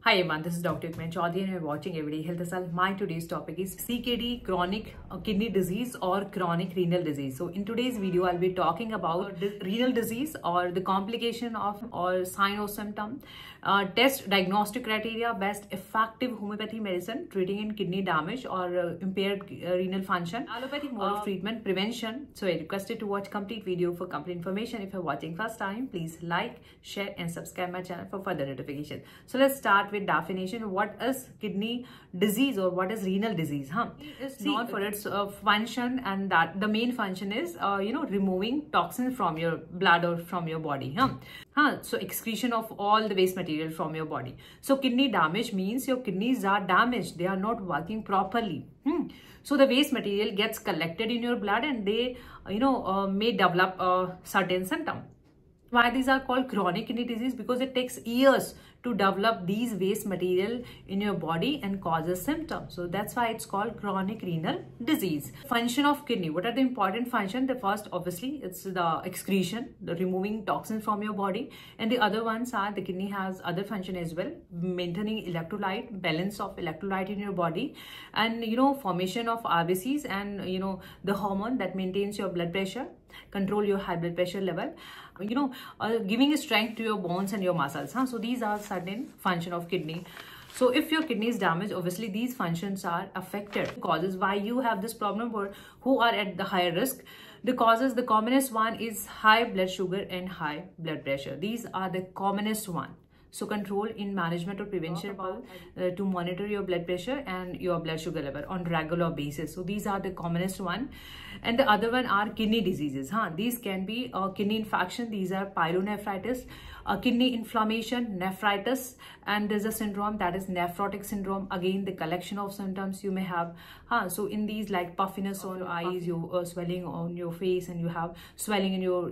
Hi everyone, this is Dr. Ukman Chaudhary and you're watching Everyday Health Asal. My today's topic is CKD, chronic kidney disease or chronic renal disease. So in today's video, I'll be talking about renal disease or the complication of or sign or symptom, test diagnostic criteria, best effective homeopathy medicine treating in kidney damage or impaired renal function, allopathic mode of treatment, prevention. So I requested to watch complete video for complete information. If you're watching first time, please like, share and subscribe my channel for further notification. So let's start with definition. What is kidney disease or what is renal disease? It's known for its function, and that the main function is removing toxins from your blood or from your body. So excretion of all the waste material from your body. So kidney damage means your kidneys are damaged, they are not working properly. So the waste material gets collected in your blood and they may develop certain symptom. Why these are called chronic kidney disease? Because it takes years to develop these waste material in your body and causes symptoms. So that's why it's called chronic renal disease. Function of kidney. What are the important functions? The first, obviously, it's the excretion, the removing toxins from your body. And the other ones are the kidney has other function as well, maintaining electrolyte, balance of electrolyte in your body, and formation of RBCs and the hormone that maintains your blood pressure, control your high blood pressure level, giving strength to your bones and your muscles. So these are certain function of kidney. So if your kidney is damaged, obviously these functions are affected. Causes why you have this problem or who are at the higher risk. The causes, the commonest one is high blood sugar and high blood pressure. These are the commonest one. So control in management or prevention to monitor your blood pressure and your blood sugar level on regular basis. So these are the commonest one. And the other one are kidney diseases. These can be kidney infection. These are pyelonephritis, kidney inflammation, nephritis, and there's a syndrome that is nephrotic syndrome. Again, the collection of symptoms you may have. So in these, like puffiness on your eyes, your swelling on your face, and you have swelling in your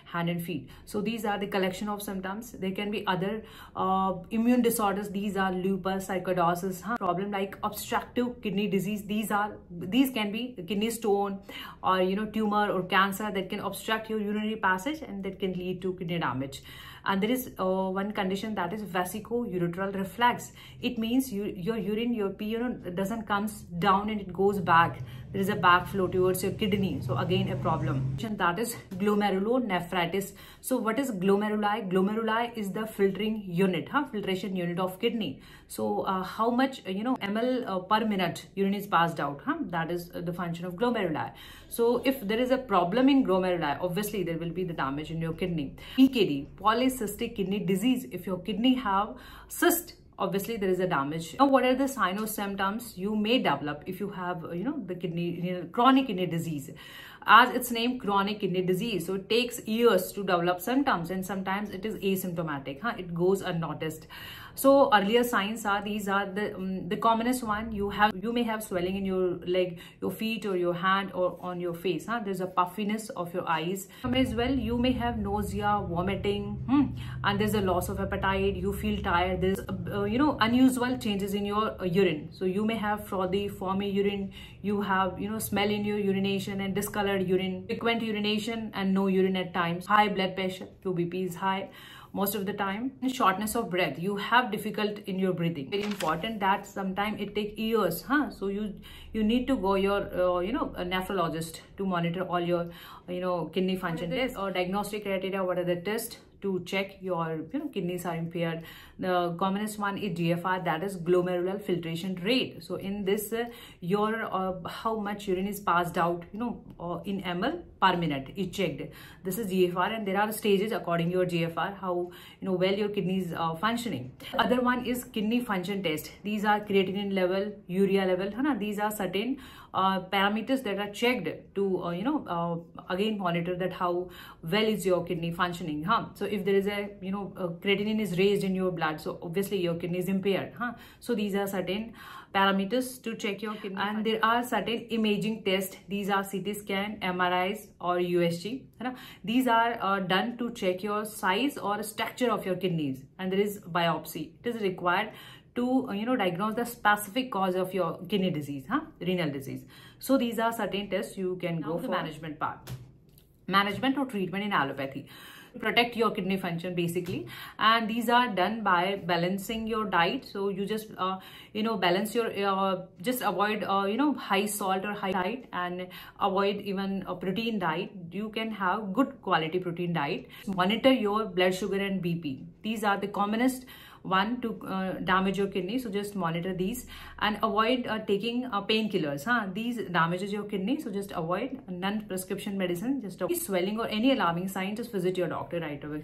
hand and feet. So these are the collection of symptoms. There can be other immune disorders. These are lupus, sarcoidosis, problem like obstructive kidney disease. These can be kidney stone or tumor or cancer that can obstruct your urinary passage and that can lead to kidney damage. And there is one condition that is vesicoureteral reflex. It means your urine, your pee, doesn't comes down and it goes back. There is a backflow towards your kidney. So again, a problem. And that is glomerulonephritis. So what is glomeruli? Glomeruli is the filtering unit, filtration unit of kidney. So how much ml per minute urine is passed out? That is the function of glomeruli. So if there is a problem in glomeruli, obviously there will be the damage in your kidney. PKD, polycystic kidney disease. If your kidney have cyst, obviously there is a damage. Now, what are the signs or symptoms you may develop if you have the chronic kidney disease? As its name, chronic kidney disease, so it takes years to develop symptoms and sometimes it is asymptomatic. It goes unnoticed. So earlier signs are, these are the commonest one. You may have swelling in your leg, your feet or your hand or on your face. There's a puffiness of your eyes as well. You may have nausea, vomiting, and there's a loss of appetite. You feel tired. There's unusual changes in your urine. So you may have frothy, foamy urine. You have smell in your urination and discolored urine, frequent urination and no urine at times. High blood pressure, your BP is high most of the time. And shortness of breath, you have difficult in your breathing. Very important that sometimes it takes years. So you need to go your a nephrologist to monitor all your kidney function tests or diagnostic criteria. What are the tests to check your kidneys are impaired? The commonest one is GFR, that is glomerular filtration rate. So in this your how much urine is passed out in ml per minute is checked. This is GFR, and there are stages according to your GFR how well your kidneys are functioning. Other one is kidney function test. These are creatinine level, urea level. These are certain parameters that are checked to again monitor that how well is your kidney functioning. So if there is a creatinine is raised in your blood, so obviously your kidney is impaired. So these are certain parameters to check your kidney. And there are certain imaging tests. These are CT scan, MRIs or USG. These are done to check your size or structure of your kidneys, and there is biopsy. It is required to diagnose the specific cause of your kidney disease, renal disease. So these are certain tests you can go for. The management part, management or treatment in allopathy. protect your kidney function basically, and these are done by balancing your diet. So you just balance your just avoid high salt or high diet, and avoid even a protein diet. You can have good quality protein diet. Monitor your blood sugar and BP. These are the commonest one to damage your kidney, so just monitor these, and avoid taking painkillers. These damages your kidney, so just avoid non-prescription medicine. Just swelling or any alarming sign, just visit your doctor right away.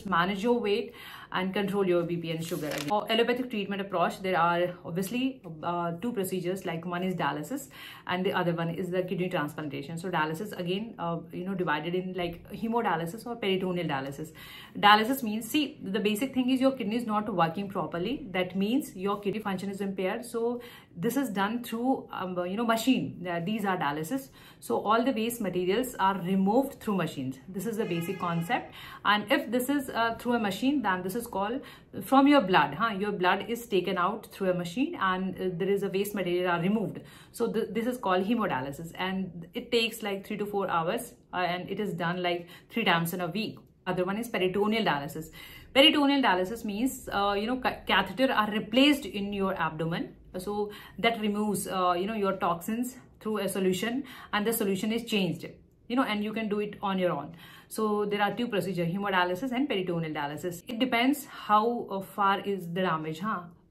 Manage your weight and control your BP and sugar. For allopathic treatment approach, there are obviously two procedures, like one is dialysis and the other one is the kidney transplantation. So dialysis again divided in like hemodialysis or peritoneal dialysis. Dialysis means, see, the basic thing is your kidney is not working properly. That means your kidney function is impaired. So this is done through machine. These are dialysis. So all the waste materials are removed through machines. This is the basic concept. And if this is through a machine, then this is called from your blood. Your blood is taken out through a machine, and there is a waste material are removed. So this is called hemodialysis, and it takes like 3 to 4 hours, and it is done like 3 times in a week. Other one is peritoneal dialysis. Peritoneal dialysis means catheter are replaced in your abdomen. So that removes your toxins through a solution, and the solution is changed, and you can do it on your own. So there are two procedures, hemodialysis and peritoneal dialysis. It depends how far is the damage.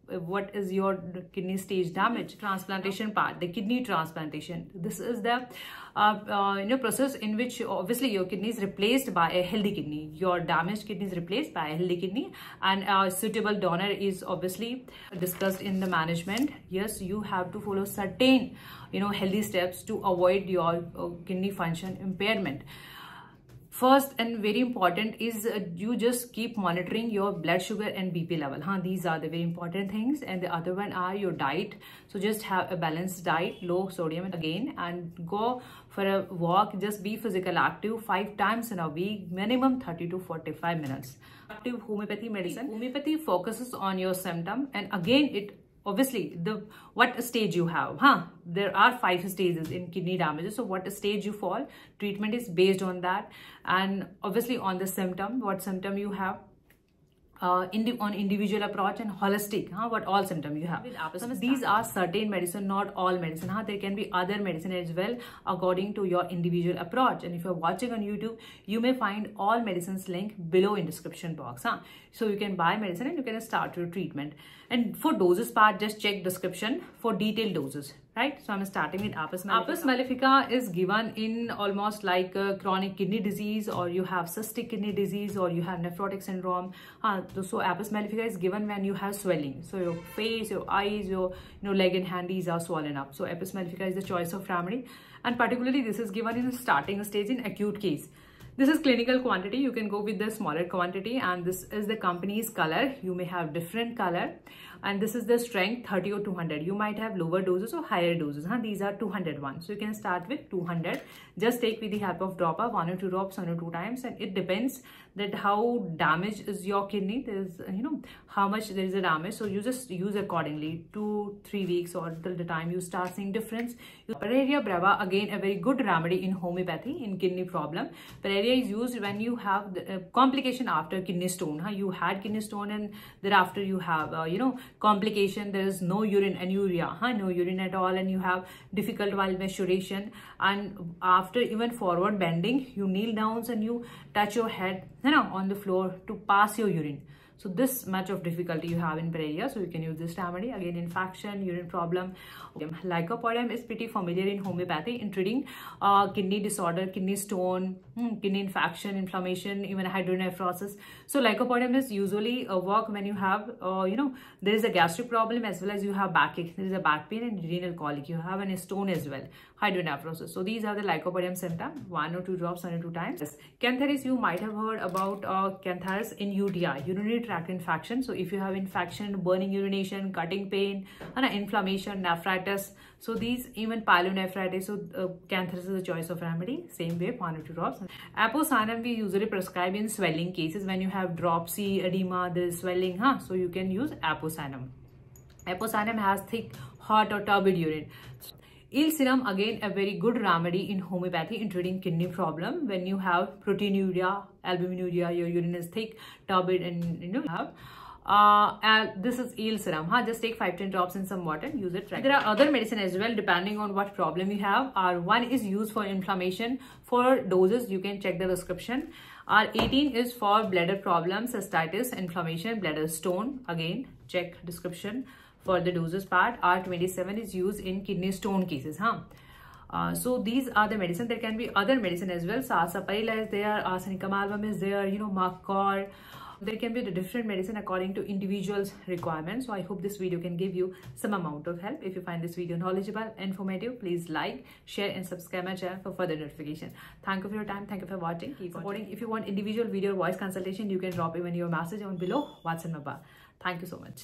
What is your kidney stage damage? Transplantation part, the kidney transplantation. This is the process in which obviously your kidney is replaced by a healthy kidney. Your damaged kidney is replaced by a healthy kidney, and a suitable donor is obviously discussed in the management. Yes, you have to follow certain healthy steps to avoid your kidney function impairment. First and very important is you just keep monitoring your blood sugar and BP level. These are the very important things. And the other one are your diet. So just have a balanced diet, low sodium again, and go for a walk. Just be physical active 5 times in a week, minimum 30 to 45 minutes. Active homeopathy medicine. Homeopathy focuses on your symptom, and again it obviously what stage you have. There are 5 stages in kidney damages. So what stage you fall, treatment is based on that, and obviously on the symptom, what symptom you have. On individual approach and holistic, what all symptom you have. These are certain medicine, not all medicine. There can be other medicine as well according to your individual approach. And if you're watching on YouTube, you may find all medicines link below in description box. So you can buy medicine and you can start your treatment. And for doses part, just check description for detailed doses. Right, so I'm starting with Apis mellifica. Apis mellifica is given in almost like chronic kidney disease, or you have cystic kidney disease, or you have nephrotic syndrome. So Apis mellifica is given when you have swelling. So your face, your eyes, your leg and hand, these are swollen up. So Apis mellifica is the choice of remedy, and particularly this is given in the starting stage in acute case. This is clinical quantity. You can go with the smaller quantity, and this is the company's color. You may have different color, and this is the strength 30 or 200. You might have lower doses or higher doses. These are 200 ones. So you can start with 200. Just take with the help of dropper, 1 or 2 drops, 1 or 2 times, and it depends that how damaged is your kidney. There's how much there is a damage. So you just use accordingly, 2-3 weeks or till the time you start seeing difference. Pareria brava, again a very good remedy in homeopathy in kidney problem. Pareria is used when you have the complication after kidney stone. You had kidney stone and thereafter you have complication. There is no urine, anuria, no urine at all, and you have difficult while menstruation, and after even forward bending, you kneel down and you touch your head on the floor to pass your urine. So this much of difficulty you have in Pareria, so you can use this remedy. Again, infection, urine problem. Lycopodium is pretty familiar in homeopathy in treating kidney disorder, kidney stone, kidney infection, inflammation, even hydronephrosis. So Lycopodium is usually work when you have, there is a gastric problem as well as you have backache. There is a back pain and renal colic. You have a stone as well, hydronephrosis. So these are the Lycopodium symptoms. 1 or 2 drops, 1 or 2 times. Cantharis, you might have heard about Cantharis in UTI, urinary tract infection. So if you have infection, burning urination, cutting pain, inflammation, nephritis, so these even pyelonephritis, so Cantharis is the choice of remedy. Same way, 1 or 2 drops. Aposanum we usually prescribe in swelling cases when you have dropsy, edema, there is swelling, so you can use Aposanum. Aposanum has thick, hot or turbid urine. Eel serum, again a very good remedy in homeopathy in treating kidney problem when you have proteinuria, albuminuria, your urine is thick, turbid, and have. And this is eel serum. Just take 5-10 drops in some water and use it. There are other medicine as well depending on what problem you have. One is used for inflammation. For doses, you can check the description. 18 is for bladder problems, cystitis, inflammation, bladder stone. Again, check description for the doses part. 27 is used in kidney stone cases. So these are the medicine. There can be other medicine as well. Sarsaparilla is there, Arsenicum album is there, Marcor. There can be the different medicine according to individuals' requirements. So I hope this video can give you some amount of help. If you find this video knowledgeable, informative, please like, share and subscribe my channel for further notification. Thank you for your time. Thank you for watching. Keep supporting. If you want individual video or voice consultation, you can drop even your message on below WhatsApp number. Thank you so much.